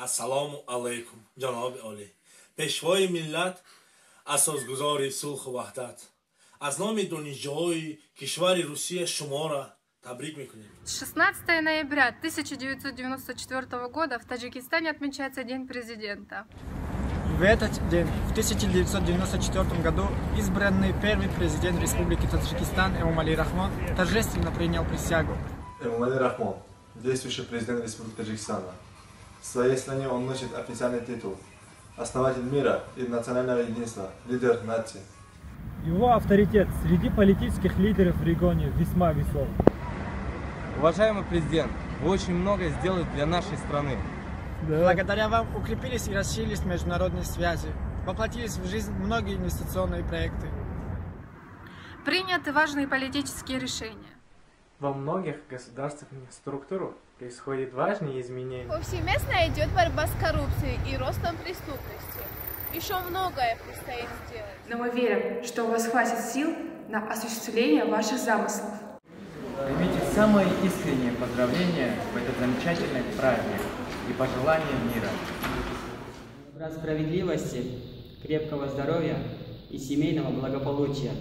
Ассаламу алейкум, ҷаноби олӣ. Пешвои миллат, асосгузори сулҳу ваҳдат. Аз номи донишҷӯҳои кишвари Русия шуморо табрик мекунем. 16 ноября 1994 года в Таджикистане отмечается День президента. В этот день, в 1994 году, избранный первый президент Республики Таджикистан Эмомали Рахмон торжественно принял присягу. Эмомали Рахмон, действующий президент Республики Таджикистана. В своей стране он носит официальный титул «Основатель мира и национального единства, лидер нации». Его авторитет среди политических лидеров в регионе весьма весом. Уважаемый президент, вы очень многое сделали для нашей страны. Да. Благодаря вам укрепились и расширились международные связи, воплотились в жизнь многие инвестиционные проекты. Приняты важные политические решения. Во многих государственных структурах происходят важные изменения. Повсеместно идет борьба с коррупцией и ростом преступности. Еще многое предстоит сделать. Но мы верим, что у вас хватит сил на осуществление ваших замыслов. Примите самые искренние поздравления в этот замечательный праздник и пожелания мира. Добра, справедливости, крепкого здоровья и семейного благополучия.